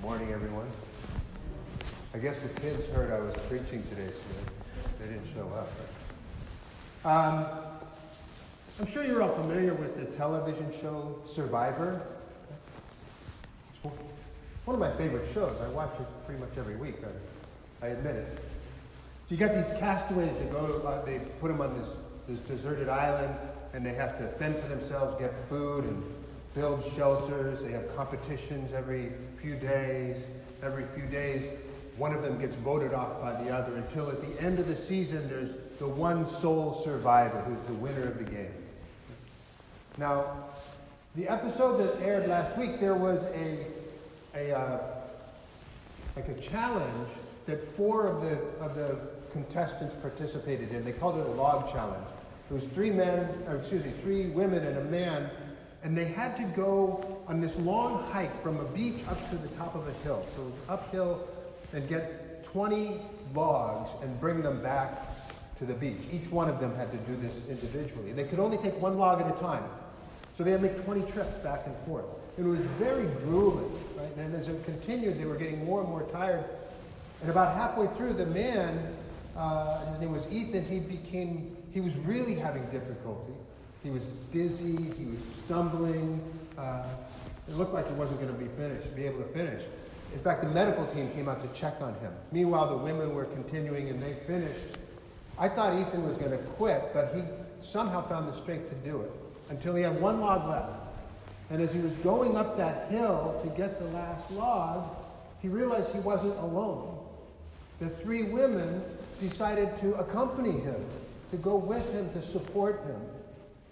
Morning, everyone. I guess the kids heard I was preaching today, so they didn't show up. I'm sure you're all familiar with the television show Survivor. It's one of my favorite shows. I watch it pretty much every week, I admit it. So you got these castaways that go, they put them on this deserted island, and they have to fend for themselves, get food, and build shelters. They have competitions every few days. Every few days, one of them gets voted off by the other until at the end of the season, there's the one sole survivor who's the winner of the game. Now, the episode that aired last week, there was a challenge that four of the contestants participated in. They called it a log challenge. It was three women and a man, and they had to go on this long hike from a beach up to the top of a hill. So it was uphill, and get 20 logs and bring them back to the beach. Each one of them had to do this individually. They could only take one log at a time. So they had to make 20 trips back and forth. It was very grueling, right? And as it continued, they were getting more and more tired. And about halfway through, the man, his name was Ethan, he was really having difficulty. He was dizzy, he was stumbling. It looked like he wasn't going to be able to finish. In fact, the medical team came out to check on him. Meanwhile, the women were continuing and they finished. I thought Ethan was going to quit, but he somehow found the strength to do it until he had one log left. And as he was going up that hill to get the last log, he realized he wasn't alone. The three women decided to accompany him, to go with him, to support him.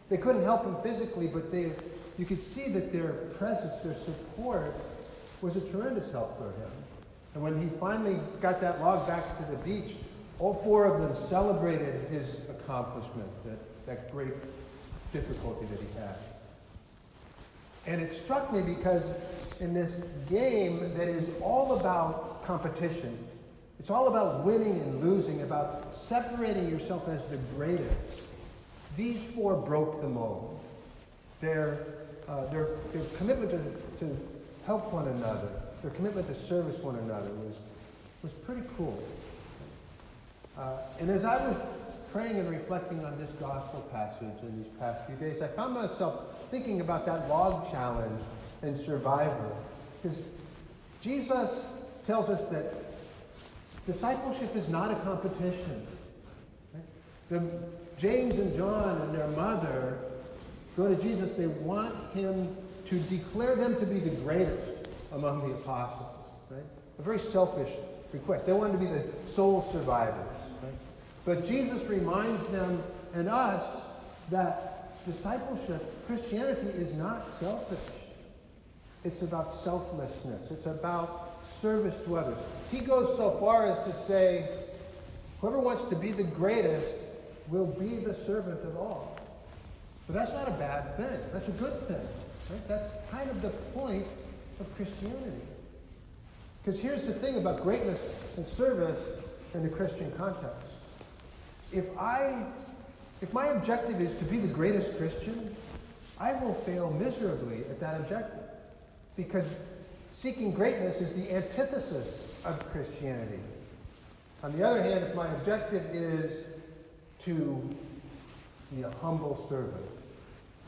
They couldn't help him physically, but you could see that their presence, their support, was a tremendous help for him. And when he finally got that log back to the beach, all four of them celebrated his accomplishment, that great difficulty that he had. And it struck me because in this game that is all about competition, it's all about winning and losing, about separating yourself as the greatest. These four broke the mold. Their commitment to help one another, their commitment to service one another was pretty cool. And as I was praying and reflecting on this gospel passage in these past few days, I found myself thinking about that log challenge and Survivor. Because Jesus tells us that discipleship is not a competition. Right? James and John and their mother go to Jesus. They want him to declare them to be the greatest among the apostles. Right? A very selfish request. They want to be the sole survivors. Right? But Jesus reminds them and us that discipleship, Christianity, is not selfish. It's about selflessness. It's about service to others. He goes so far as to say, whoever wants to be the greatest will be the servant of all. But that's not a bad thing. That's a good thing. Right? That's kind of the point of Christianity. Because here's the thing about greatness and service in the Christian context. If my objective is to be the greatest Christian, I will fail miserably at that objective. Because seeking greatness is the antithesis of Christianity. On the other hand, if my objective is to be a humble servant,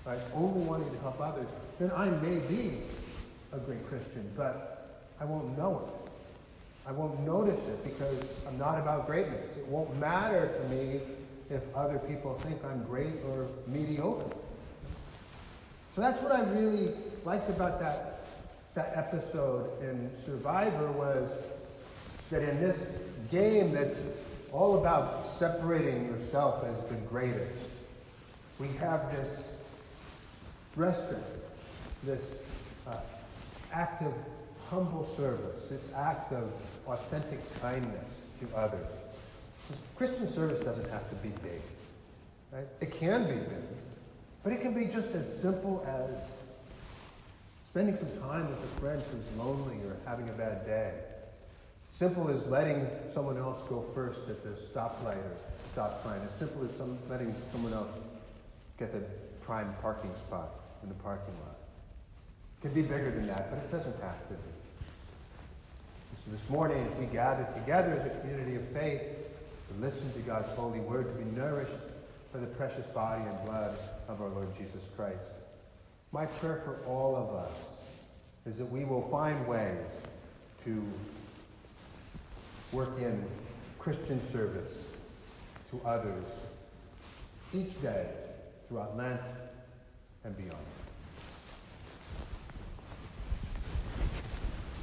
right, only wanting to help others, then I may be a great Christian, but I won't know it. I won't notice it because I'm not about greatness. It won't matter to me if other people think I'm great or mediocre. So that's what I really liked about that episode in Survivor, was that in this game that's all about separating yourself as the greatest, we have this restraint, this act of humble service, this act of authentic kindness to others. Christian service doesn't have to be big, right? It can be big, but it can be just as simple as spending some time with a friend who's lonely or having a bad day. Simple as letting someone else go first at the stoplight or stop sign. As simple as letting someone else get the prime parking spot in the parking lot. It can be bigger than that, but it doesn't have to be. So this morning, as we gather together as a community of faith to listen to God's holy word, to be nourished by the precious body and blood of our Lord Jesus Christ, my prayer for all of us is that we will find ways to work in Christian service to others each day throughout Lent and beyond.